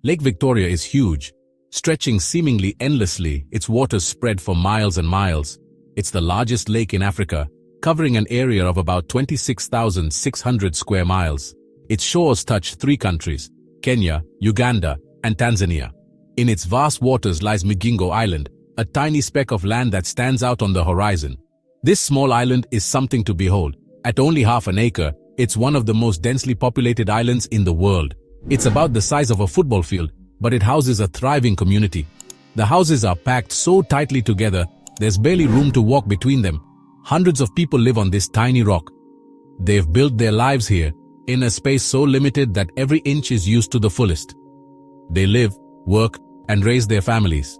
Lake Victoria is huge, stretching seemingly endlessly, its waters spread for miles and miles. It's the largest lake in Africa, covering an area of about 26,600 square miles. Its shores touch 3 countries, Kenya, Uganda, and Tanzania. In its vast waters lies Migingo Island, a tiny speck of land that stands out on the horizon. This small island is something to behold. At only half an acre, it's one of the most densely populated islands in the world. It's about the size of a football field, but it houses a thriving community. The houses are packed so tightly together, there's barely room to walk between them. Hundreds of people live on this tiny rock. They've built their lives here, in a space so limited that every inch is used to the fullest. They live, work, and raise their families.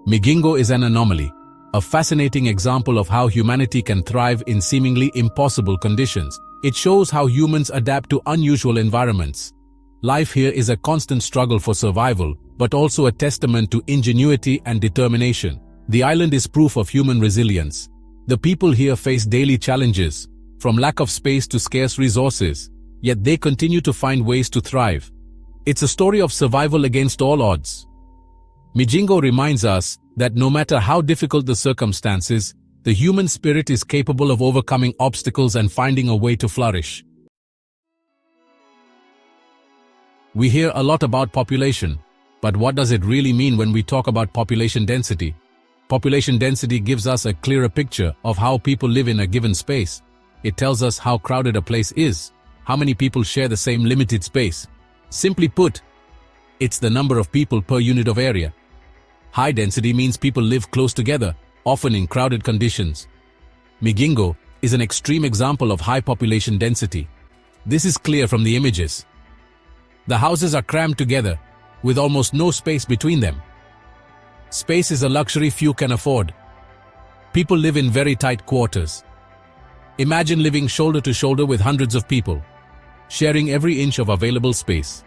Migingo is an anomaly, a fascinating example of how humanity can thrive in seemingly impossible conditions. It shows how humans adapt to unusual environments. Life here is a constant struggle for survival, but also a testament to ingenuity and determination. The island is proof of human resilience. The people here face daily challenges, from lack of space to scarce resources, yet they continue to find ways to thrive. It's a story of survival against all odds. Migingo reminds us that no matter how difficult the circumstances, the human spirit is capable of overcoming obstacles and finding a way to flourish. We hear a lot about population, but what does it really mean when we talk about population density? Population density gives us a clearer picture of how people live in a given space. It tells us how crowded a place is, how many people share the same limited space. Simply put, it's the number of people per unit of area. High density means people live close together, often in crowded conditions. Migingo is an extreme example of high population density. This is clear from the images. The houses are crammed together, with almost no space between them. Space is a luxury few can afford. People live in very tight quarters. Imagine living shoulder to shoulder with hundreds of people, sharing every inch of available space.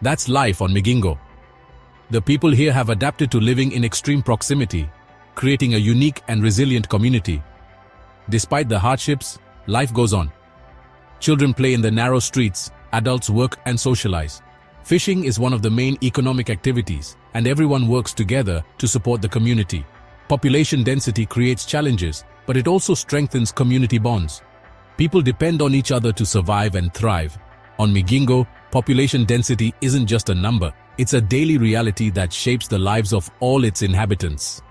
That's life on Migingo. The people here have adapted to living in extreme proximity, creating a unique and resilient community. Despite the hardships, life goes on. Children play in the narrow streets, adults work and socialize. Fishing is one of the main economic activities, and everyone works together to support the community. Population density creates challenges, but it also strengthens community bonds. People depend on each other to survive and thrive. On Migingo, population density isn't just a number, it's a daily reality that shapes the lives of all its inhabitants.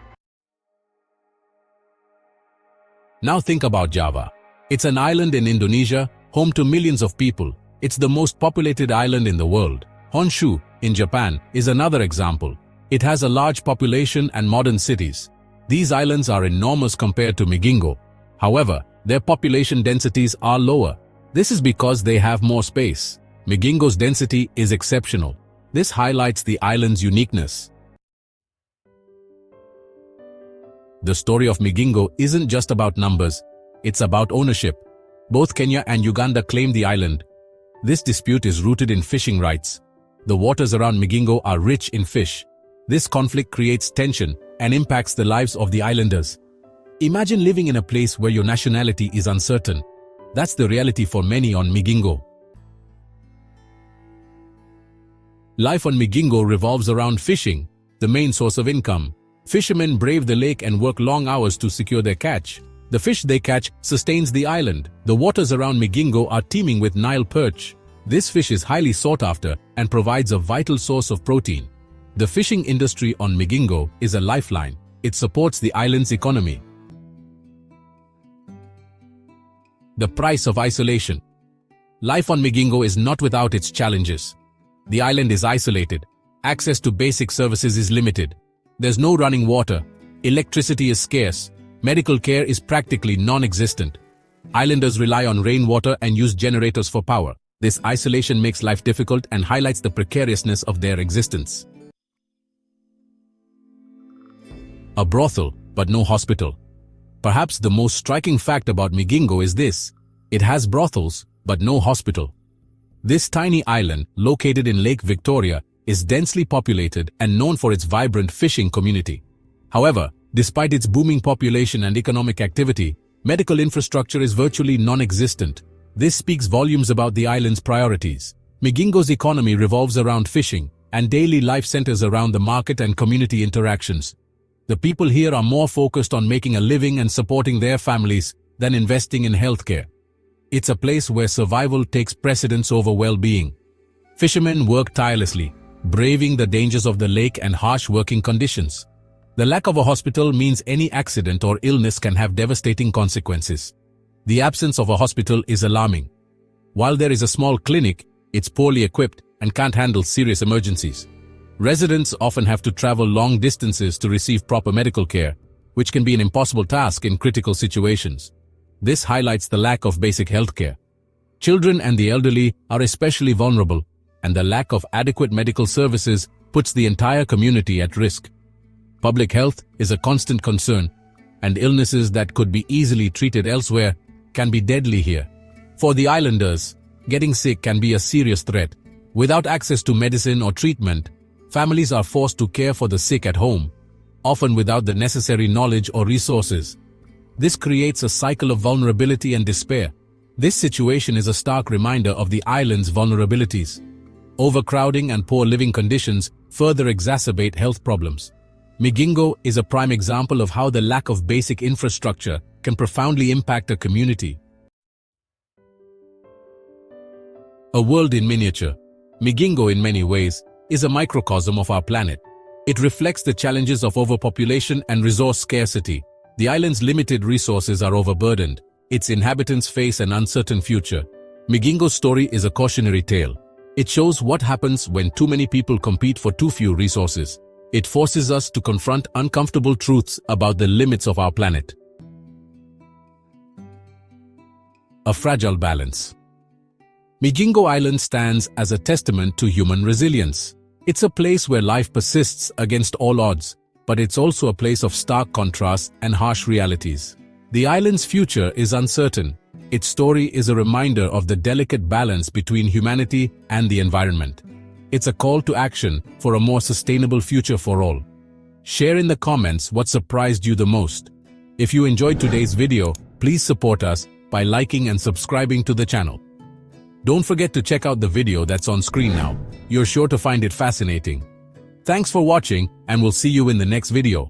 Now think about Java. It's an island in Indonesia, home to millions of people. It's the most populated island in the world. Honshu, in Japan, is another example. It has a large population and modern cities. These islands are enormous compared to Migingo. However, their population densities are lower. This is because they have more space. Migingo's density is exceptional. This highlights the island's uniqueness. The story of Migingo isn't just about numbers, it's about ownership. Both Kenya and Uganda claim the island. This dispute is rooted in fishing rights. The waters around Migingo are rich in fish. This conflict creates tension and impacts the lives of the islanders. Imagine living in a place where your nationality is uncertain. That's the reality for many on Migingo. Life on Migingo revolves around fishing, the main source of income. Fishermen brave the lake and work long hours to secure their catch. The fish they catch sustains the island. The waters around Migingo are teeming with Nile perch. This fish is highly sought after and provides a vital source of protein. The fishing industry on Migingo is a lifeline. It supports the island's economy. The price of isolation. Life on Migingo is not without its challenges. The island is isolated. Access to basic services is limited. There's no running water. Electricity is scarce. Medical care is practically non-existent. Islanders rely on rainwater and use generators for power. This isolation makes life difficult and highlights the precariousness of their existence. A brothel, but no hospital. Perhaps the most striking fact about Migingo is this: it has brothels, but no hospital. This tiny island, located in Lake Victoria, is densely populated and known for its vibrant fishing community. However, despite its booming population and economic activity, medical infrastructure is virtually non-existent. This speaks volumes about the island's priorities. Migingo's economy revolves around fishing, and daily life centers around the market and community interactions. The people here are more focused on making a living and supporting their families than investing in healthcare. It's a place where survival takes precedence over well-being. Fishermen work tirelessly, braving the dangers of the lake and harsh working conditions. The lack of a hospital means any accident or illness can have devastating consequences. The absence of a hospital is alarming. While there is a small clinic, it's poorly equipped and can't handle serious emergencies. Residents often have to travel long distances to receive proper medical care, which can be an impossible task in critical situations. This highlights the lack of basic healthcare. Children and the elderly are especially vulnerable, and the lack of adequate medical services puts the entire community at risk. Public health is a constant concern, and illnesses that could be easily treated elsewhere can be deadly here. For the islanders, getting sick can be a serious threat. Without access to medicine or treatment, families are forced to care for the sick at home, often without the necessary knowledge or resources. This creates a cycle of vulnerability and despair. This situation is a stark reminder of the island's vulnerabilities. Overcrowding and poor living conditions further exacerbate health problems. Migingo is a prime example of how the lack of basic infrastructure can profoundly impact a community. A world in miniature, Migingo in many ways is a microcosm of our planet. It reflects the challenges of overpopulation and resource scarcity. The island's limited resources are overburdened. Its inhabitants face an uncertain future. Migingo's story is a cautionary tale. It shows what happens when too many people compete for too few resources. It forces us to confront uncomfortable truths about the limits of our planet. A fragile balance. Migingo Island stands as a testament to human resilience. It's a place where life persists against all odds, but it's also a place of stark contrast and harsh realities. The island's future is uncertain. Its story is a reminder of the delicate balance between humanity and the environment. It's a call to action for a more sustainable future for all. Share in the comments what surprised you the most. If you enjoyed today's video, please support us by liking and subscribing to the channel. Don't forget to check out the video that's on screen now. You're sure to find it fascinating. Thanks for watching, and we'll see you in the next video.